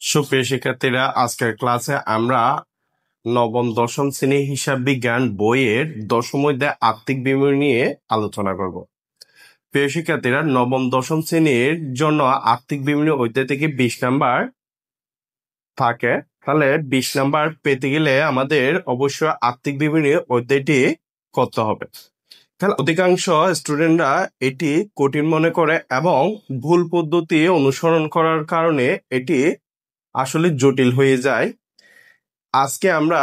সুপ্রিয় শিক্ষার্থীরা, আজকের ক্লাসে আমরা নবম দশম শ্রেণী হিসাব বিজ্ঞান বইয়ের দশম অধ্যায় আর্থিক বিবরণী নিয়ে আলোচনা করব। প্রিয় শিক্ষার্থীরা, নবম দশম শ্রেণীর জন্য আর্থিক বিবরণী অধ্যায় থেকে 20 নাম্বার থাকে। তাহলে 20 নাম্বার পেতে গেলে আমাদের অবশ্যই আর্থিক বিবরণী অধ্যায়টি করতে হবে। তাহলে অধিকাংশ স্টুডেন্টরা এটি কঠিন মনে করে এবং ভুল পদ্ধতি অনুসরণ করার কারণে এটি আসলে জটিল হয়ে যায়। আজকে আমরা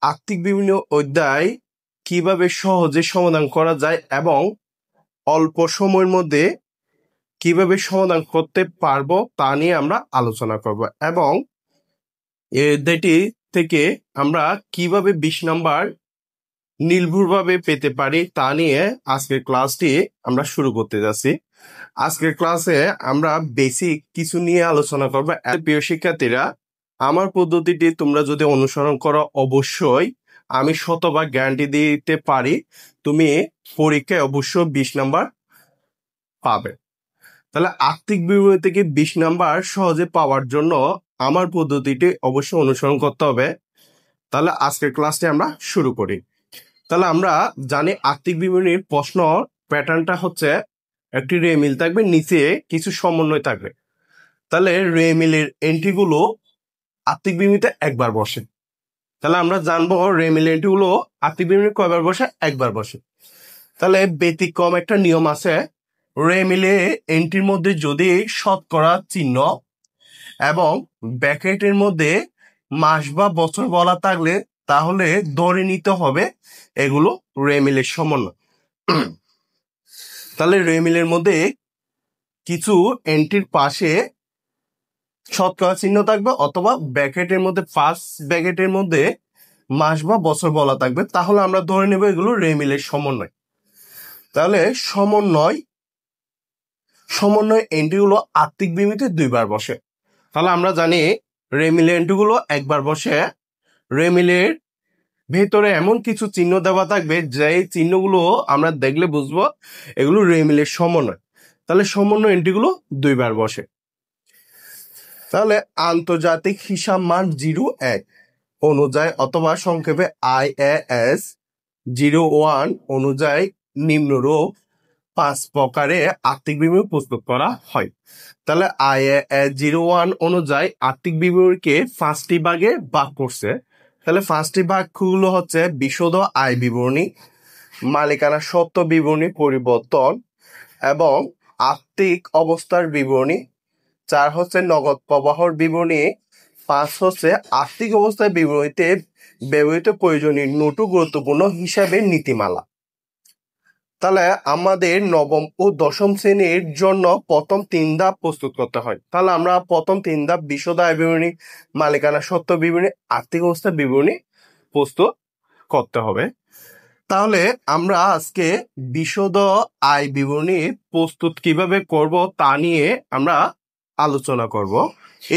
আর্থিক বিভিন্ন অধ্যায় কিভাবে সহজে সমাধান করা যায় এবং অল্প সময়ের মধ্যে কিভাবে সমাধান করতে পারবো তা নিয়ে আমরা আলোচনা করব এবং এই অধ্যায়টি থেকে আমরা কিভাবে 20 নাম্বার নির্ভুলভাবে পেতে পারি তা নিয়ে আজকের ক্লাসটি আমরা শুরু করতে যাচ্ছি। আজকের ক্লাসে আমরা বেসিক কিছু নিয়ে আলোচনা করব। প্রিয় শিক্ষার্থীরা, আমার পদ্ধতিটি তোমরা যদি অনুসরণ করো অবশ্যই আমি শতভাগ গ্যারান্টি দিতে পারি তুমি পরীক্ষায় অবশ্যই 20 নাম্বার পাবে। তাহলে আর্থিক বিবরণী থেকে 20 নাম্বার সহজে পাওয়ার জন্য আমার পদ্ধতিটি অবশ্যই অনুসরণ করতে হবে। তাহলে আজকের ক্লাসটি আমরা শুরু করি। তাহলে আমরা জানি আর্থিক বিবরণীর প্রশ্ন প্যাটার্নটা হচ্ছে একটি রেমিল থাকবে, নিচে কিছু সমন্বয় থাকবে। তাহলে রেমিলের এন্ট্রিগুলো আর্থিক বিবরণীতে একবার বসে। তাহলে আমরা জানবো রেমিল এন্ট্রিগুলো আর্থিক বিবরণী কয়বার বসে? একবার বসে। তাহলে ব্যতিক্রম একটা নিয়ম আছে, রেমিলে এন্ট্রির মধ্যে যদি শতকরা চিহ্ন এবং ব্র্যাকেটের মধ্যে মাস বা বছর বলা থাকলে তাহলে ধরে নিতে হবে এগুলো রেমিলের সমন্বয়। তাহলে রেমিলের মধ্যে কিছু এন্ট্রির পাশে শতকরা চিহ্ন থাকবে অথবা ব্র্যাকেটের মধ্যে ফার্স্ট ব্র্যাকেটের মধ্যে মাস বা বছর বলা থাকবে, তাহলে আমরা ধরে নেব এগুলো রেমিলের সমন্বয়। তাহলে সমন্বয় এন্ট্রিগুলো আর্থিক বিবরণীতে 2বার বসে। তাহলে আমরা জানি রেমিলের এন্ট্রিগুলো একবার বসে। রেমিলের ভেতরে এমন কিছু চিহ্ন দেওয়া থাকবে যে চিহ্নগুলো আমরা দেখলে বুঝবো এগুলো রেমিলের সমন্বয়। তাহলে সমন্বয় এন্ট্রিগুলো 2বার বসে। তাহলে আন্তর্জাতিক হিসাব মান 01 অনুযায়ী অথবা সংক্ষেপে IAS 01 অনুযায়ী নিম্নরূপ 5 প্রকারে আর্থিক বিবরণী প্রস্তুত করা হয়। তাহলে IAS 01 অনুযায়ী আর্থিক বিবরণীকে 5টি ভাগে ভাগ করছে। তাহলে 5টি ভাগগুলো হচ্ছে বিশদ আয় বিবরণী, মালিকানা সত্ত্ব বিবরণী পরিবর্তন এবং আর্থিক অবস্থার বিবরণী। 4 হচ্ছে নগদ প্রবাহর বিবরণী। 5 হচ্ছে আর্থিক অবস্থার বিবরণীতে ব্যবহৃত প্রয়োজনীয় নোটু গুরুত্বপূর্ণ হিসাবের নীতিমালা। তাহলে আমাদের নবম ও দশম শ্রেণীর জন্য প্রথম 3 ধাপ প্রস্তুত করতে হয়। তাহলে আমরা প্রথম 3 ধাপ বিশদ আয় বিবরণী, মালিকানা সত্ত্ব বিবরণী, আর্থিক অবস্থার বিবরণী প্রস্তুত করতে হবে। তাহলে আমরা আজকে বিশদ আয় বিবরণী প্রস্তুত কিভাবে করব তা নিয়ে আমরা আলোচনা করব।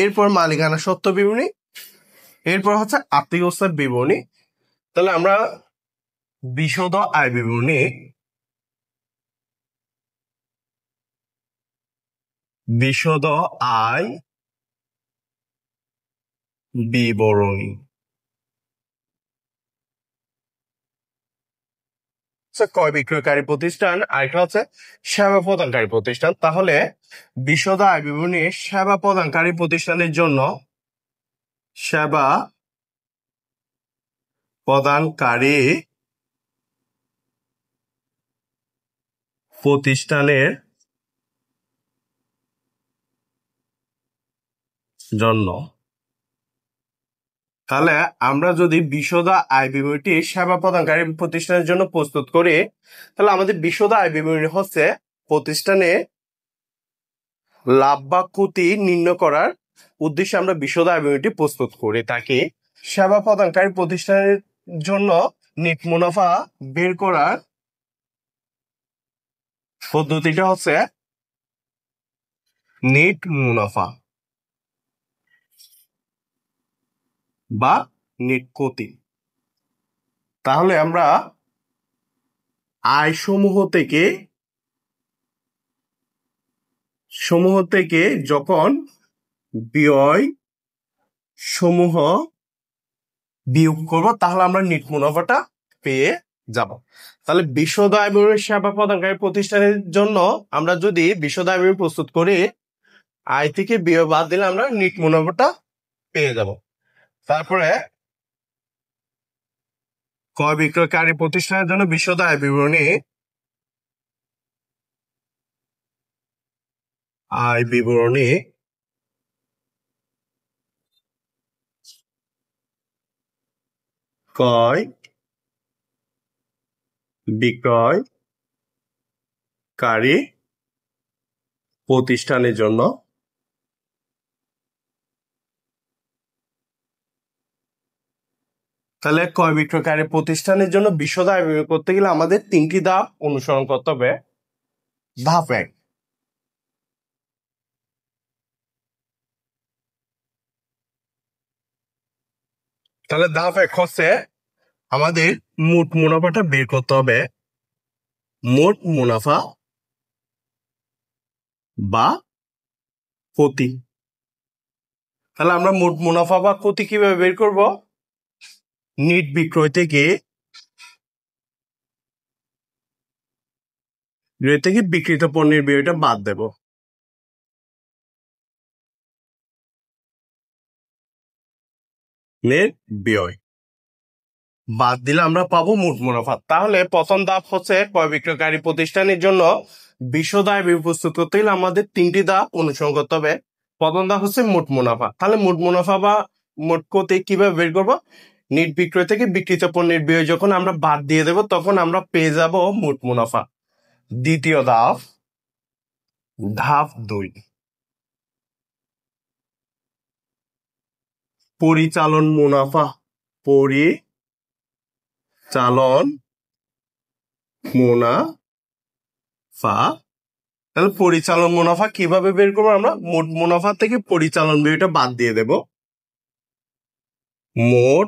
এরপর মালিকানা সত্ত্ব বিবরণী, এরপর হচ্ছে আর্থিক অবস্থার বিবরণী। তাহলে আমরা বিশদ আয় বিবরণী, বিশদ আয় বিবরণী ক্রয় বিক্রয়কারী প্রতিষ্ঠান, আরেকটা হচ্ছে সেবা প্রদানকারী প্রতিষ্ঠান। তাহলে বিশদ আয় বিবরণী সেবা প্রদানকারী প্রতিষ্ঠানের জন্য সেবা প্রদানকারী প্রতিষ্ঠানের জন্য। তাহলে আমরা যদি বিশদ আয় বিবরণীটি সেবা প্রদানকারী প্রতিষ্ঠানের জন্য প্রস্তুত করি, তাহলে আমাদের বিশদ আয় বিবরণী হচ্ছে প্রতিষ্ঠানে লাভ বা ক্ষতি নির্ণয় করার উদ্দেশ্যে আমরা বিশদ আয় বিবরণীটি প্রস্তুত করি থাকি। সেবা প্রদানকারী প্রতিষ্ঠানের জন্য নেট মুনাফা বের করার পদ্ধতিটা হচ্ছে নেট মুনাফা বা নেট ক্ষতি। তাহলে আমরা আয় সমূহ থেকে যখন ব্যয় সমূহ বিয়োগ করব, তাহলে আমরা নিট মুনাফাটা পেয়ে যাব। তাহলে বিশদ আয় ব্যয়ের সেবা প্রদানকারী প্রতিষ্ঠানের জন্য আমরা যদি বিশদ আয় ব্যয় প্রস্তুত করি, আয় থেকে ব্যয় বাদ দিলে আমরা নিট মুনাফাটা পেয়ে যাব। তারপরে ক্রয় বিক্রয়কারী প্রতিষ্ঠানের জন্য বিশদ আয় বিবরণী, আয় বিবরণী ক্রয় বিক্রয়কারী প্রতিষ্ঠানের জন্য তাহলে ক্রয় বিক্রয়কারী প্রতিষ্ঠানের জন্য বিশদ আয় ব্যয় করতে গেলে আমাদের 3টি ধাপ অনুসরণ করতে হবে। ধাপ 1, তাহলে ধাপ 1 হচ্ছে আমাদের মোট মুনাফাটা বের করতে হবে। মোট মুনাফা বা ক্ষতি। তাহলে আমরা মোট মুনাফা বা ক্ষতি কিভাবে বের করব? নিট বিক্রয় থেকে বিক্রিত পণ্যের ব্যয়টা বাদ দেব। নেট ব্যয় বাদ দিলে আমরা পাবো মোট মুনাফা। তাহলে প্রথম ধাপ হচ্ছে ক্রয় বিক্রয়কারী প্রতিষ্ঠানের জন্য বিশদ আয় ব্যয় প্রস্তুত করতে গেলে আমাদের 3টি ধাপ অনুসরণ করতে হবে। প্রথম ধাপ হচ্ছে মোট মুনাফা। তাহলে মোট মুনাফা বা মোট ক্ষতি কিভাবে বের করবো? নিট বিক্রয় থেকে বিক্রিত পণ্যের ব্যয় যখন আমরা বাদ দিয়ে দেব, তখন আমরা পেয়ে যাব মোট মুনাফা। দ্বিতীয় ধাপ, ধাপ 2, পরিচালন মুনাফা। পরিচালন মুনাফা। তাহলে পরিচালন মুনাফা কিভাবে বের করবো? আমরা মোট মুনাফা থেকে পরিচালন ব্যয়টা বাদ দিয়ে দেব। মোট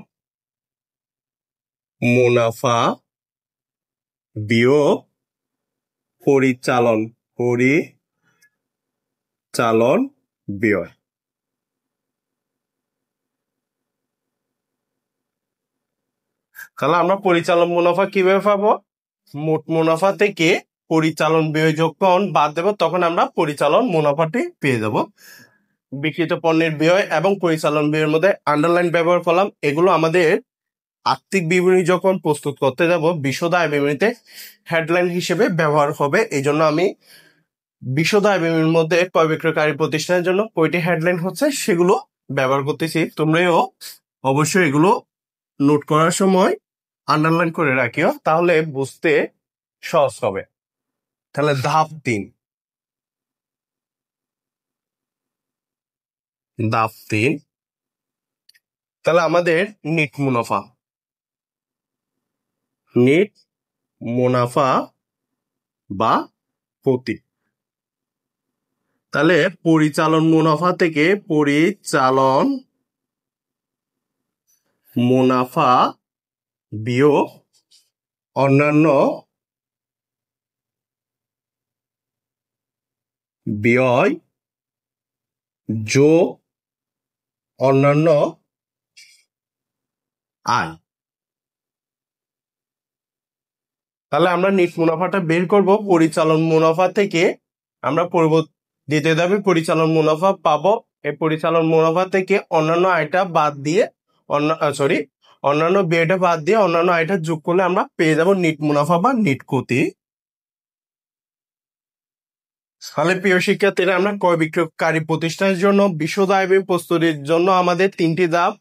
মুনাফা বিয়োগ পরিচালন ব্যয়। তাহলে আমরা পরিচালন মুনাফা কিভাবে পাবো? মোট মুনাফা থেকে পরিচালন ব্যয় যখন বাদ দেব, তখন আমরা পরিচালন মুনাফাটি পেয়ে যাব। বিক্রিত পণ্যের ব্যয় এবং পরিচালন ব্যয়ের মধ্যে আন্ডারলাইন ব্যবহার করলাম। এগুলো আমাদের আর্থিক বিবরণী যখন প্রস্তুত করতে যাব, বিশদ আয় বিবরণীতে হেডলাইন হিসেবে ব্যবহার হবে। এই জন্য আমি বিশদ আয় বিবরণীর মধ্যে ক্রয় বিক্রয়কারী প্রতিষ্ঠানের জন্য কয়টি হেডলাইন হচ্ছে সেগুলো ব্যবহার করতেছি। তোমরাও অবশ্যই এগুলো নোট করার সময় আন্ডারলাইন করে রাখিও, তাহলে বুঝতে সহজ হবে। তাহলে ধাপ 3, তাহলে আমাদের নিট মুনাফা বা ক্ষতি। তাহলে পরিচালন মুনাফা থেকে পরিচালন মুনাফা বিয়োগ অন্যান্য ব্যয় যোগ অন্যান্য আয়। তাহলে আমরা নিট মুনাফাটা বের করব পরিচালন মুনাফা থেকে। আমরা দ্বিতীয় ধাপে পরিচালন মুনাফা পাবো। এই পরিচালন মুনাফা থেকে অন্যান্য আয়টা বাদ দিয়ে অন্যান্য ব্যয়টা বাদ দিয়ে অন্যান্য আয়টা যোগ করলে আমরা পেয়ে যাব নিট মুনাফা বা নিট ক্ষতি। তাহলে প্রিয় শিক্ষার্থীরা, আমরা ক্রয় বিক্রয়কারী প্রতিষ্ঠানের জন্য বিশদ আয় ব্যয় প্রস্তুতির জন্য আমাদের 3টি ধাপ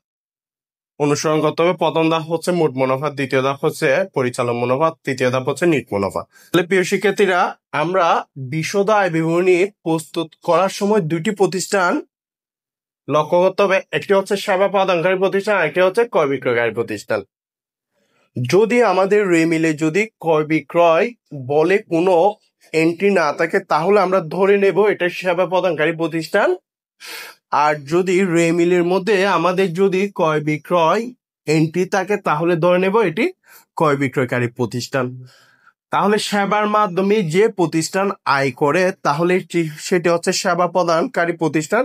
অনুসরণ করতে হবে। প্রথম ধাপ হচ্ছে মোট মুনাফা, দ্বিতীয় ধাপ হচ্ছে পরিচালন মুনাফা, তৃতীয় ধাপ হচ্ছে নিট মুনাফা। তাহলে প্রিয় শিক্ষার্থীরা, আমরা বিশদ আয় বিবরণী প্রস্তুত করার সময় 2টি প্রতিষ্ঠান লক্ষ্য করতে হবে। একটি হচ্ছে সেবা প্রদানকারী প্রতিষ্ঠান, একটি হচ্ছে ক্রয় বিক্রয়কারী প্রতিষ্ঠান। যদি আমাদের রেমিলে যদি ক্রয় বিক্রয় বলে কোনো এন্ট্রি না থাকে, তাহলে আমরা ধরে নেব এটা সেবা প্রদানকারী প্রতিষ্ঠান। আর যদি রেমিলের মধ্যে আমাদের যদি ক্রয় বিক্রয় এন্ট্রি থাকে, তাহলে ধরে নেব এটি ক্রয় বিক্রয়কারী প্রতিষ্ঠান। তাহলে সেবার মাধ্যমে যে প্রতিষ্ঠান আয় করে, তাহলে সেটি হচ্ছে সেবা প্রদানকারী প্রতিষ্ঠান।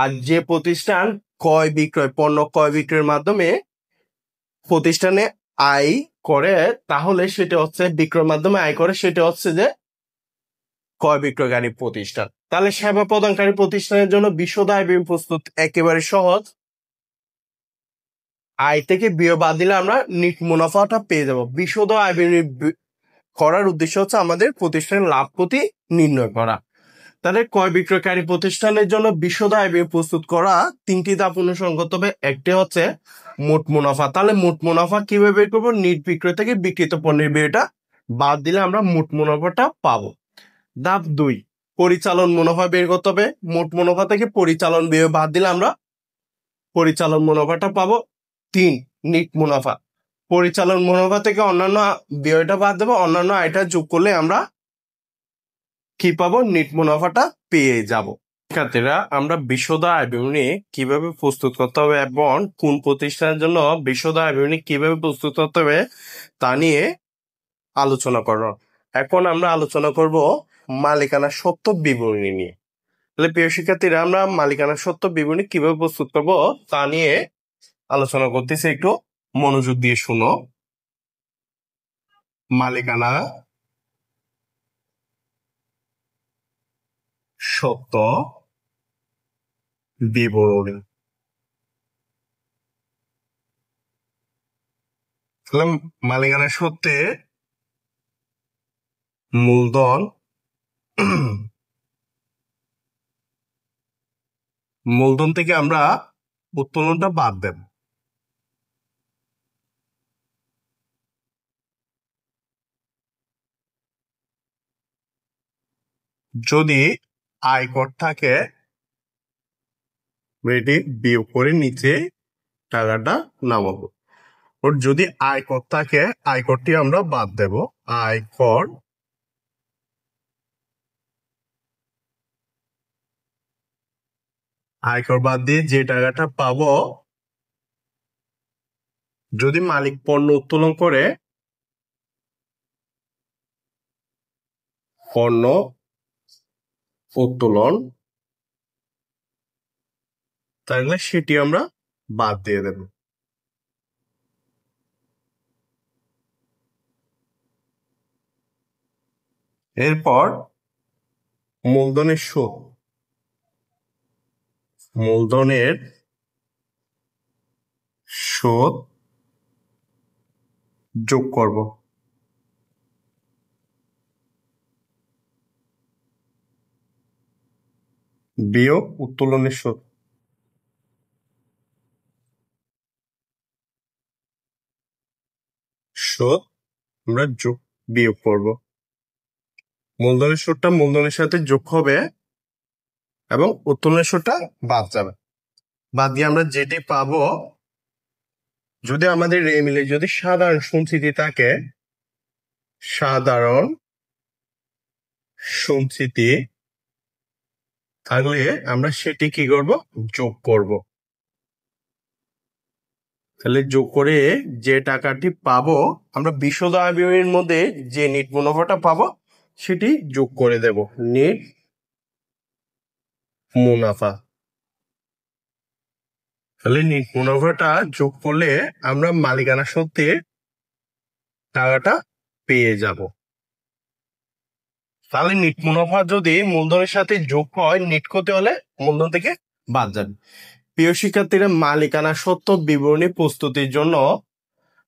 আর যে প্রতিষ্ঠান ক্রয় বিক্রয়, পণ্য ক্রয় বিক্রয়ের মাধ্যমে প্রতিষ্ঠানে আয় করে, তাহলে সেটা হচ্ছে বিক্রয়ের মাধ্যমে আয় করে, সেটা হচ্ছে যে ক্রয় বিক্রয়কারী প্রতিষ্ঠান। তাহলে সেবা প্রদানকারী প্রতিষ্ঠানের জন্য বিশদ আয় ব্যয় প্রস্তুত একেবারে সহজ। আয় থেকে ব্যয় বাদ দিলে আমরা নিট মুনাফাটা পেয়ে যাব। বিশদ আয় ব্যয় করার উদ্দেশ্য হচ্ছে আমাদের প্রতিষ্ঠানের লাভ ক্ষতি নির্ণয় করা। তাহলে ক্রয় বিক্রয়কারী প্রতিষ্ঠানের জন্য বিশদ আয় ব্যয় প্রস্তুত করা 3টি ধাপ অনুসরণ করতে হবে। একটি হচ্ছে মোট মুনাফা। তাহলে মোট মুনাফা কিভাবে বের করবো? নিট বিক্রয় থেকে বিক্রিত পণ্যের ব্যয়টা বাদ দিলে আমরা মোট মুনাফাটা পাবো। ধাপ 2, পরিচালন মুনাফা বের করতে হবে। মোট মুনাফা থেকে পরিচালন ব্যয় বাদ দিলে আমরা পরিচালন মুনাফাটা পাবো। 3, নিট মুনাফা। পরিচালন মুনাফা থেকে অন্যান্য ব্যয়টা বাদ দেবো, অন্যান্য আয়টা যোগ করলে আমরা কি পাবো? নিট মুনাফাটা পেয়ে যাব। শিক্ষার্থীরা, আমরা বিশদ আয় বিবরণী কিভাবে প্রস্তুত করতে হবে এবং কোন প্রতিষ্ঠানের জন্য বিশদ আয় বিবরণী কিভাবে প্রস্তুত করতে হবে তা নিয়ে আলোচনা করব। এখন আমরা আলোচনা করব মালিকানা সত্ত্ব বিবরণী নিয়ে। তাহলে প্রিয় শিক্ষার্থীরা, আমরা মালিকানা সত্ত্ব বিবরণী কিভাবে প্রস্তুত করব তা নিয়ে আলোচনা করতেছি, একটু মনোযোগ দিয়ে শুনো। মালিকানা সত্ত্ব বিবরণী। তাহলে মালিকানা সত্ত্বে মূলধন মূলধন থেকে আমরা উত্তোলনটা বাদ দেব। যদি আয়কর থাকে এটি বিয়োগ করে নিচে টাকাটা নামাবো। ওর যদি আয়কর থাকে আয়করটি আমরা বাদ দেব। আয়কর বাদ দিয়ে যে টাকাটা পাবো, যদি মালিক পণ্য উত্তোলন করে, পণ্য উত্তোলন, তাহলে সেটি আমরা বাদ দিয়ে দেব। এরপর মূলধনের সুদ, মূলধনের সুদ যোগ করব। বিয়োগ উত্তোলনের সুদ। সুদ আমরা যোগ বিয়োগ করব। মূলধনের সুদটা মূলধনের সাথে যোগ হবে এবং উত্তোলনের সুদটা বাদ যাবে। বাদ দিয়ে আমরা যেটি পাবো, যদি আমাদের এই মিলে যদি সাধারণ সঞ্চিতি থাকে, সাধারণ সঞ্চিতি থাকলে আমরা সেটি কি করব? যোগ করব। তাহলে যোগ করে যে টাকাটি পাবো, আমরা বিশদ আয় ব্যয়ের মধ্যে যে নিট মুনাফাটা পাবো সেটি যোগ করে দেব। নিট মুনাফা। তাহলে নিট মুনাফাটা যোগ করলে আমরা মালিকানা সত্ত্বে টাকাটা পেয়ে যাব। তাহলে নিট মুনাফা যদি মূলধনের সাথে যোগ হয়, নিট করতে হলে মূলধন থেকে বাদ যাবে। প্রিয় শিক্ষার্থীরা, মালিকানা সত্ত্ব বিবরণী প্রস্তুতির জন্য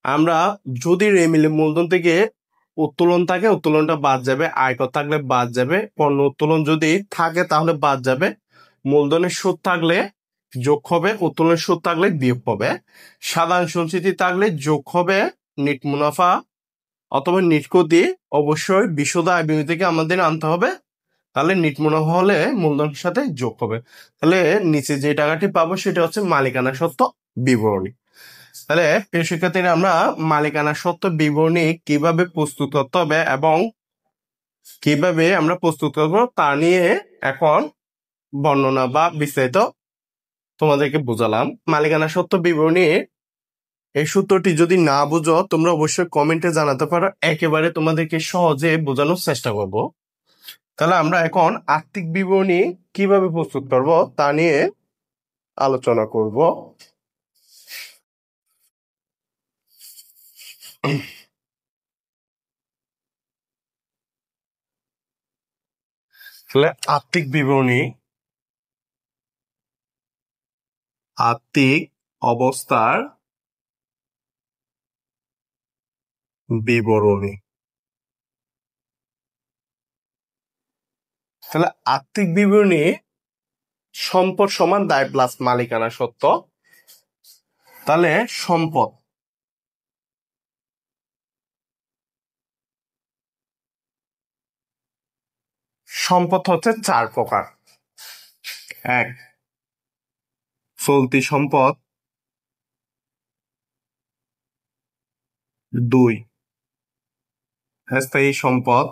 আমরা যদি রেমিলে মূলধন থেকে উত্তোলন থাকে উত্তোলনটা বাদ যাবে, আয়কর থাকলে বাদ যাবে, পণ্য উত্তোলন যদি থাকে তাহলে বাদ যাবে, মূলধনের সুদ থাকলে যোগ হবে, উত্তোলনের সুদ থাকলে বিয়োগ হবে, সাধারণ সঞ্চিতি থাকলে যোগ হবে নিট মুনাফা অথবা নিট ক্ষতি, অবশ্যই বিশদ আয় ব্যয় থেকে আমাদের আনতে হবে। তাহলে নিট মুনাফা হলে মূলধনের সাথে যোগ হবে। তাহলে নিচে যে টাকাটি পাবো সেটা হচ্ছে মালিকানা সত্ত্ব বিবরণী। তাহলে প্রিয় শিক্ষার্থীরা, আমরা মালিকানা সত্ত্ব বিবরণী কিভাবে প্রস্তুত করতে হবে এবং কিভাবে আমরা প্রস্তুত করব তা নিয়ে এখন বর্ণনা বা বিস্তারিত তোমাদেরকে বোঝালাম। মালিকানা সত্ত্ব বিবরণী এই সূত্রটি যদি না বুঝো তোমরা অবশ্যই কমেন্টে জানাতে পারো, একেবারে তোমাদেরকে সহজে বোঝানোর চেষ্টা করব। তাহলে আমরা এখন আর্থিক বিবরণী কিভাবে প্রস্তুত করব তা নিয়ে আলোচনা করব। তাহলে আর্থিক বিবরণী, আর্থিক অবস্থার বিবরণী। তাহলে আর্থিক বিবরণী সম্পদ সমান দায় প্লাস মালিকানা সত্ত্ব। তাহলে সম্পদ, সম্পদ হচ্ছে 4 প্রকার। 1 চলতি সম্পদ, 2 স্থায়ী সম্পদ,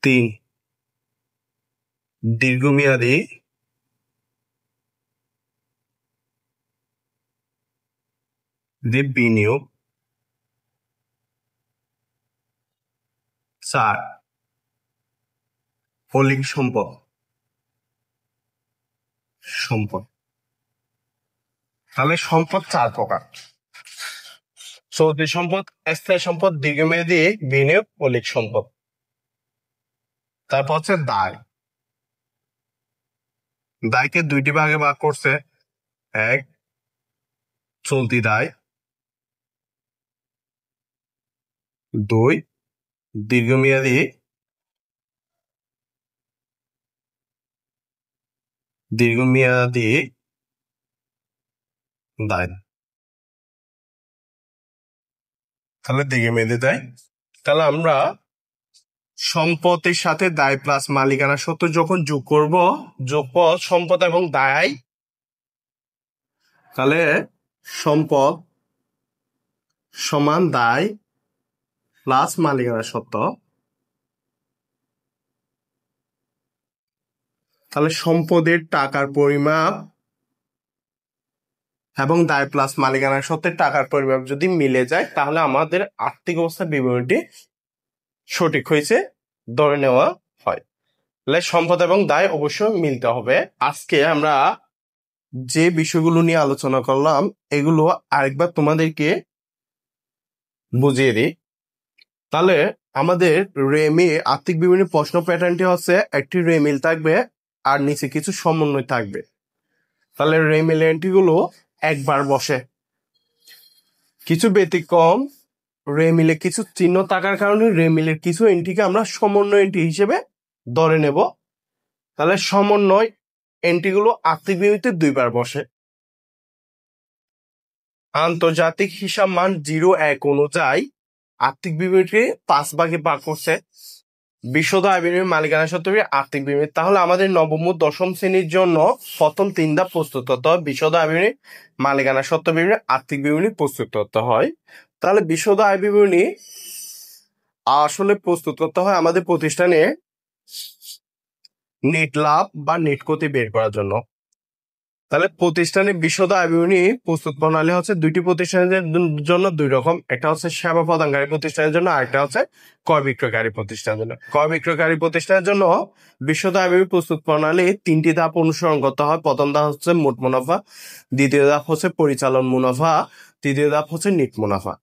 3 দীর্ঘমেয়াদী বিনিয়োগ, 4 মৌলিক সম্পদ। তাহলে সম্পদ 4 প্রকার: চলতি সম্পদ, স্থায়ী সম্পদ, দীর্ঘমেয়াদী বিনিয়োগ, মৌলিক সম্পদ। তারপর হচ্ছে দায়। দায়কে 2টি ভাগে ভাগ করছে। 1 চলতি দায়, 2 দীর্ঘমেয়াদী দায়। তাহলে দীর্ঘমেয়াদী দায়। তাহলে আমরা সম্পদের সাথে দায় প্লাস মালিকানা সত্ত্ব যখন যোগ করব, যোগফল সম্পদ এবং দায়, তাহলে সম্পদ সমান দায় প্লাস মালিকানা সত্ত্ব। তাহলে সম্পদের টাকার পরিমাপ এবং দায় প্লাস মালিকানা সত্ত্বের টাকার পরিমাপ যদি মিলে যায়, তাহলে আমাদের আর্থিক অবস্থার বিবরণীটি সঠিক হয়েছে ধরে নেওয়া হয়। তাহলে সম্পদ এবং দায় অবশ্যই মিলতে হবে। আজকে আমরা যে বিষয়গুলো নিয়ে আলোচনা করলাম, এগুলো আরেকবার তোমাদেরকে বুঝিয়ে দিই। তাহলে আমাদের রেমি আর্থিক বিবরণী প্রশ্ন প্যাটার্নটি হচ্ছে একটি রেমিল থাকবে আর নিচে কিছু সমন্বয় থাকবে। তাহলে রেমিল এন্ট্রিগুলো একবার বসে। কিছু ব্যতিক্রম, রেমিলে কিছু চিহ্ন থাকার কারণে রেমিলের কিছু এন্ট্রিকে আমরা সমন্বয় এন্ট্রি হিসেবে ধরে নেব। তাহলে সমন্বয় এন্ট্রিগুলো আর্থিক বিবরণীতে 2বার বসে। আন্তর্জাতিক হিসাব মান 0-1 অনুযায়ী আর্থিক বিবরণীকে 5 ভাগে ভাগ করছে। বিশদ আয় বিবরণী, মালিকানা সত্ত্ব বিবরণী, আর্থিক বিবরণী। তাহলে আমাদের নবম ও দশম শ্রেণীর জন্য প্রথম 3 ধাপ প্রস্তুত করতে হয়। বিশদ আয় বিবরণী, মালিকানা সত্ত্ব বিবরণী, আর্থিক বিবরণী প্রস্তুত করতে হয়। তাহলে বিশদ আয় বিবরণী আসলে প্রস্তুত করতে হয় আমাদের প্রতিষ্ঠানে নেট লাভ বা নেট ক্ষতি বের করার জন্য। তাহলে প্রতিষ্ঠানের বিশদ আয় বিবরণী প্রস্তুত প্রণালী হচ্ছে 2টি প্রতিষ্ঠানের জন্য 2 রকম। একটা হচ্ছে সেবা প্রদানকারী প্রতিষ্ঠানের জন্য, আর একটা হচ্ছে ক্রয় বিক্রয়কারী প্রতিষ্ঠানের জন্য। ক্রয় বিক্রয়কারী প্রতিষ্ঠানের জন্য বিশদ আয় বিবরণী প্রস্তুত প্রণালী 3টি ধাপ অনুসরণ করতে হয়। প্রথম ধাপ হচ্ছে মোট মুনাফা, দ্বিতীয় ধাপ হচ্ছে পরিচালন মুনাফা, তৃতীয় ধাপ হচ্ছে নিট মুনাফা।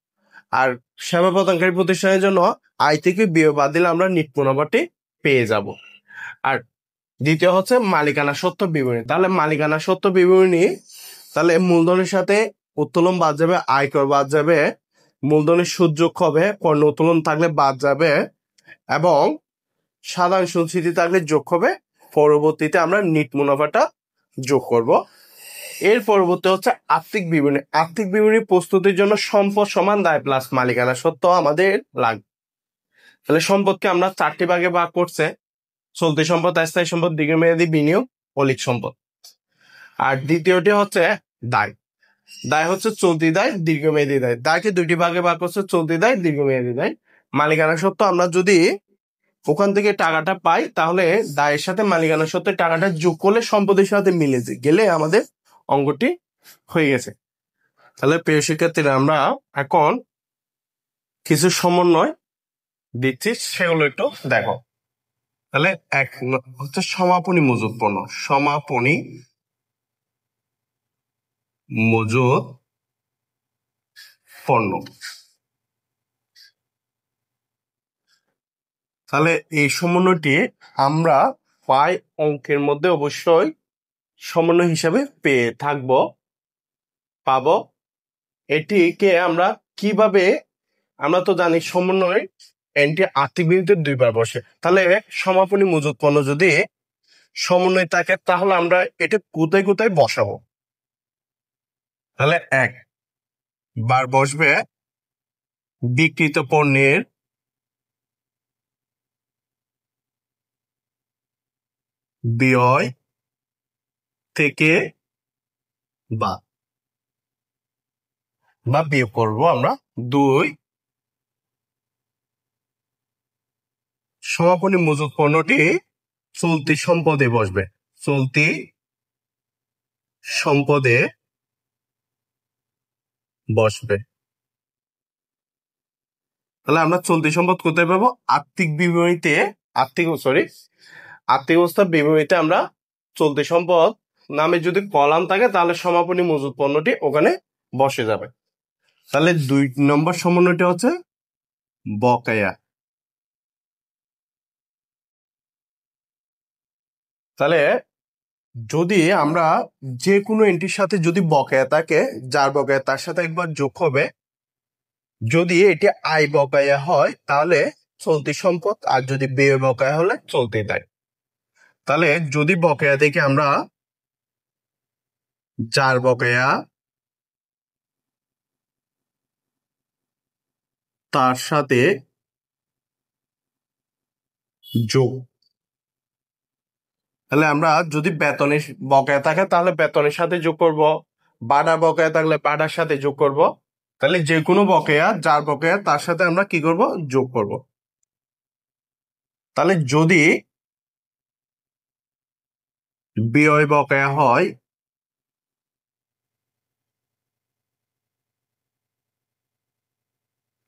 আর সেবা প্রদানকারী প্রতিষ্ঠানের জন্য আয় থেকে ব্যয় বাদ দিলে আমরা নিট মুনাফাটি পেয়ে যাব। আর দ্বিতীয় হচ্ছে মালিকানা সত্ত্ব বিবরণী। তাহলে মালিকানা সত্ত্ব বিবরণী, তাহলে মূলধনের সাথে উত্তোলন বাদ যাবে, আয়কর বাদ যাবে, মূলধনের সুদ যোগ হবে, পণ্য উত্তোলন থাকলে বাদ যাবে, এবং সাধারণ সুদ থাকলে যোগ হবে। পরবর্তীতে আমরা নিট মুনাফাটা যোগ করব। এর পরবর্তী হচ্ছে আর্থিক বিবরণী। আর্থিক বিবরণী প্রস্তুতির জন্য সম্পদ সমান দায় প্লাস মালিকানা সত্ত্ব আমাদের লাগবে। তাহলে সম্পদকে আমরা 4টি ভাগে ভাগ করছে: চলতি সম্পদ, স্থায়ী সম্পদ, দীর্ঘমেয়াদী বিনিয়োগ, মৌলিক সম্পদ। আর দ্বিতীয়টি হচ্ছে দায়। দায় হচ্ছে চলতি দায়, দীর্ঘমেয়াদী দায়। দায়কে 2টি ভাগে ভাগ করছে: চলতি দায়, দীর্ঘমেয়াদী দায়। মালিকানা সত্ত্ব আমরা যদি ওখান থেকে টাকাটা পাই, তাহলে দায়ের সাথে মালিকানা সত্ত্বের টাকাটা যোগ করলে সম্পদের সাথে মিলে গেলে আমাদের অঙ্কটি হয়ে গেছে। তাহলে প্রিয় শিক্ষার্থীরা, আমরা এখন কিছু সমন্বয় দিচ্ছি, সেগুলো একটু দেখো। তাহলে এক হচ্ছে সমাপনী মজুত পণ্য, সমাপনী মজুত পণ্য। তাহলে এই সমন্বয়টি আমরা পাই অঙ্কের মধ্যে অবশ্যই সমন্বয় হিসাবে পেয়ে পাবো। এটিকে আমরা কিভাবে, আমরা তো জানি সমন্বয় এনটি আর্থিক বিবৃতিতে দুইবার বসে, তাহলে সমাপনী মজুত পণ্য যদি সমন্বয় থাকে তাহলে আমরা এটা কোথায় কোথায় বসাবো? তাহলে একবার বসবে বিক্রিত পণ্যের ব্যয় থেকে বা বিয়োগ করবো আমরা। দুই, সমাপনী মজুত পণ্যটি চলতি সম্পদে বসবে, চলতি সম্পদে বসবে। তাহলে আমরা চলতি সম্পদ কোথায় পাবো? আর্থিক বিবরণীতে, আর্থিক অবস্থার বিবরণীতে আমরা চলতি সম্পদ নামে যদি কলাম থাকে তাহলে সমাপনী মজুত পণ্যটি ওখানে বসে যাবে। তাহলে 2 নম্বর সমন্বয়টি হচ্ছে বকেয়া। তাহলে যদি আমরা যে কোনো এন্ট্রির সাথে যদি বকেয়া থাকে, যার বকেয়া তার সাথে একবার যোগ হবে। যদি এটি আয় বকেয়া হয় তাহলে চলতি সম্পদ, আর যদি ব্যয় বকেয়া হলে চলতি দায়। তাহলে যদি বকেয়া থেকে আমরা যার বকেয়া তার সাথে যোগ, তাহলে আমরা যদি বেতনের বকেয়া থাকে তাহলে বেতনের সাথে যোগ করব, ভাড়ার বকেয়া থাকলে ভাড়ার সাথে যোগ করব। তাহলে যে কোনো বকেয়া, যার বকেয়া তার সাথে আমরা কি করব? যোগ করব। তাহলে যদি ব্যয় বকেয়া হয়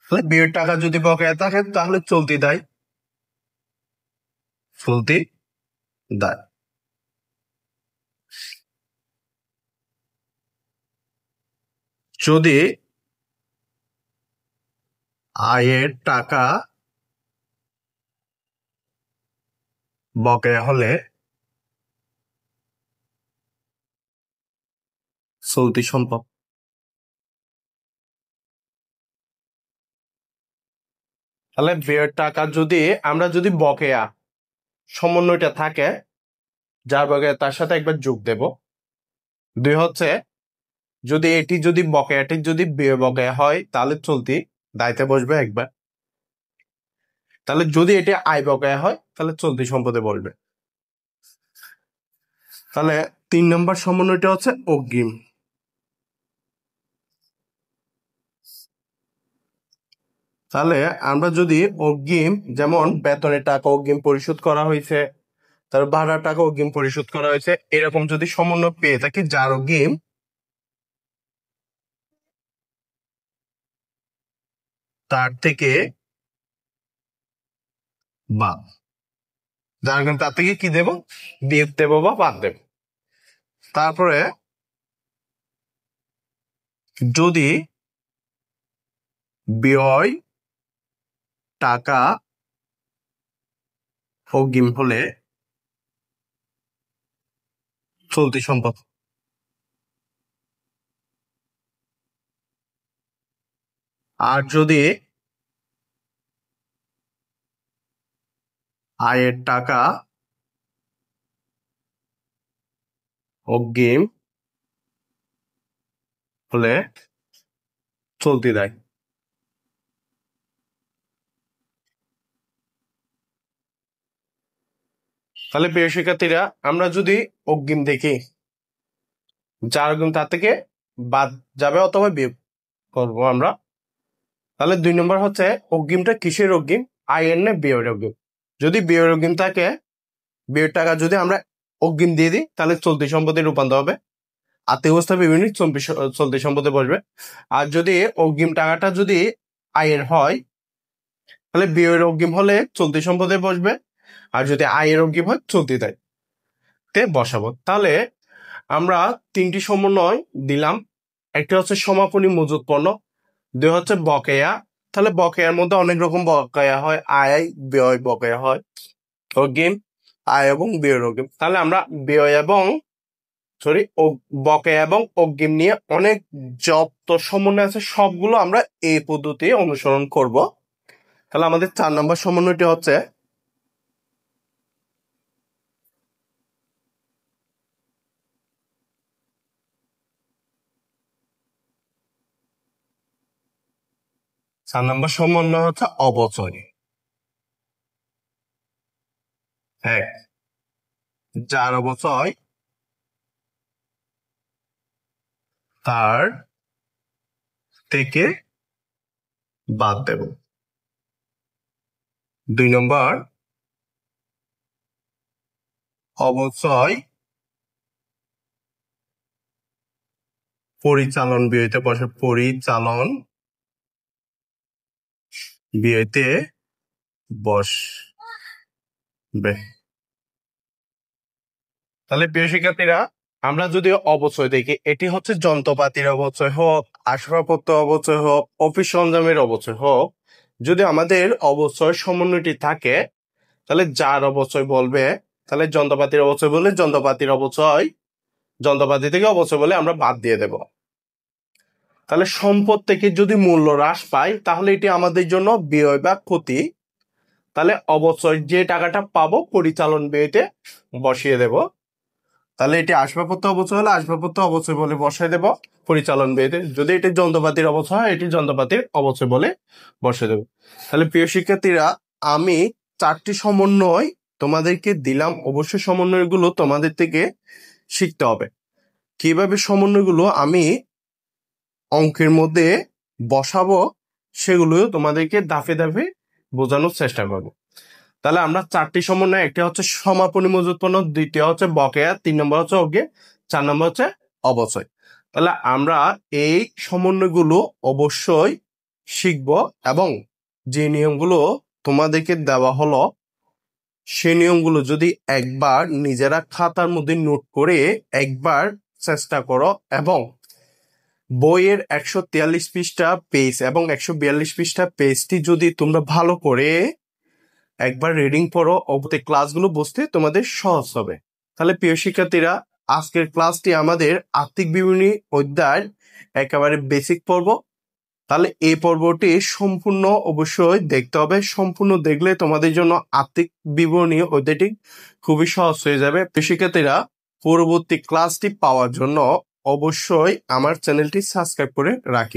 তাহলে ব্যয়ের টাকা যদি বকেয়া থাকে তাহলে চলতি দায়, চলতি দায়। যদি আয়ের টাকা বকেয়া হলে চলতি সম্পদ। তাহলে ব্যয়ের টাকা যদি আমরা যদি বকেয়া সমন্বয়টা থাকে, যার বকেয়া তার সাথে একবার যোগ দেব। দুই হচ্ছে যদি এটি যদি বকেয়াটি যদি ব্যয় বকেয়া হয় তাহলে চলতি দায়িত্বে বসবে একবার। তাহলে যদি এটি আয় বকেয়া হয় তাহলে চলতি সম্পদে বসবে। তাহলে 3 নম্বর সমন্বয়টা হচ্ছে অগ্রিম। তাহলে আমরা যদি অগ্রিম, যেমন বেতনের টাকা অগ্রিম পরিশোধ করা হয়েছে, তার ভাড়ার টাকা অগ্রিম পরিশোধ করা হয়েছে, এরকম যদি সমন্বয় পেয়ে থাকি যার অগ্রিম তার থেকে বাদ, যার অগ্রিম তার থেকে কি দেব? বিয়োগ দেব বা বাদ দেব। তারপরে যদি ব্যয় টাকা অগ্রিম হলে চলতি সম্পদ। আর যদি আয়ের টাকা অগ্রিম হলে চলতি দায়। তাহলে প্রিয় শিক্ষার্থীরা, আমরা যদি অগ্রিম দেখি, যার অগ্রিম তার থেকে বাদ যাবে অথবা বিয়োগ করবো আমরা। তাহলে 2 নম্বর হচ্ছে অগ্রিমটা কিসের অগ্রিম? আয়ের না ব্যয়ের অগ্রিম? যদি ব্যয়ের অগ্রিম থাকে, ব্যয়ের টাকা যদি আমরা অগ্রিম দিয়ে দিই তাহলে চলতি সম্পদে রূপান্তর হবে, আর্থিক অবস্থা বিভিন্ন চলতি সম্পদে বসবে। আর যদি অগ্রিম টাকাটা যদি আয়ের হয় তাহলে ব্যয়ের অগ্রিম হলে চলতি সম্পদে বসবে, আর যদি আয়ের অগ্রিম হয় চলতি দায়িত্বে বসাবো। তাহলে আমরা 3টি সমন্বয় দিলাম। একটা হচ্ছে সমাপনী মজুত পণ্য, 2 হচ্ছে বকেয়া। তাহলে বকেয়ার মধ্যে অনেক রকম বকেয়া হয়, আয় ব্যয় বকেয়া হয়, অগ্রিম, আয় এবং ব্যয়ের অগ্রিম। তাহলে আমরা ব্যয় এবং বকেয়া এবং অগ্রিম নিয়ে অনেক যত সমন্বয় আছে সবগুলো আমরা এই পদ্ধতি অনুসরণ করব। তাহলে আমাদের 4 নম্বর সমন্বয়টি হচ্ছে অবচয়। হ্যাঁ, যার অবচয় তার থেকে বাদ দেব। 2 নম্বর, অবচয় পরিচালন ব্যয়তে বসে, পরিচালন ব্যয়তে বসবে। তাহলে প্রিয় শিক্ষার্থীরা, আমরা যদি অবচয় দেখি, এটি হচ্ছে যন্ত্রপাতির অবচয় হোক, আসবাবপত্র অবচয় হোক, অফিস সরঞ্জামের অবচয় হোক, যদি আমাদের অবচয় সমন্বয়টি থাকে তাহলে যার অবচয় বলবে, তাহলে যন্ত্রপাতির অবচয় বলে যন্ত্রপাতি থেকে অবচয় বলে আমরা বাদ দিয়ে দেব। তাহলে সম্পদ থেকে যদি মূল্য হ্রাস পায় তাহলে এটি আমাদের জন্য ব্যয় বা ক্ষতি। তাহলে অবচয় যে টাকাটা পাবো পরিচালন ব্যয়তে বসিয়ে দেব। তাহলে এটি আসবাবপত্র অবচয় হলে আসবাবপত্র অবচয় বলে বসাই দেব পরিচালন ব্যয়তে। যদি এটি যন্ত্রপাতির অবচয় হয় এটি যন্ত্রপাতির অবচয় বলে বসিয়ে দেব। তাহলে প্রিয় শিক্ষার্থীরা, আমি 4টি সমন্বয় তোমাদেরকে দিলাম। অবশ্যই সমন্বয়গুলো তোমাদের থেকে শিখতে হবে। কিভাবে সমন্বয়গুলো আমি অঙ্কের মধ্যে বসাবো সেগুলো তোমাদেরকে ধাপে ধাপে বোঝানোর চেষ্টা করবো। তাহলে আমরা 4টি সমন্বয়, একটা হচ্ছে সমাপনী মজুত পণ্য, 2টি হচ্ছে বকেয়া, 3 নম্বর হচ্ছে অগ্রিম, 4 নম্বর হচ্ছে অবচয়। তাহলে আমরা এই সমন্বয়গুলো অবশ্যই শিখব এবং যে নিয়মগুলো তোমাদেরকে দেওয়া হলো সেই নিয়মগুলো যদি একবার নিজেরা খাতার মধ্যে নোট করে একবার চেষ্টা করো এবং বইয়ের 143 পৃষ্ঠা পেজ এবং 142 পৃষ্ঠা পেজটি যদি তোমরা ভালো করে একবার রিডিং পড়ো, অবতে ক্লাসগুলো বুঝতে তোমাদের সহজ হবে। তাহলে প্রিয় শিক্ষার্থীরা, আজকের ক্লাসটি আমাদের আর্থিক বিবরণী অধ্যায় একেবারে বেসিক পর্ব। তাহলে এই পর্বটি সম্পূর্ণ অবশ্যই দেখতে হবে। সম্পূর্ণ দেখলে তোমাদের জন্য আর্থিক বিবরণী অধ্যায়টি খুবই সহজ হয়ে যাবে। প্রিয় শিক্ষার্থীরা, পরবর্তী ক্লাসটি পাওয়ার জন্য অবশ্যই আমার চ্যানেলটি সাবস্ক্রাইব করে রাখি।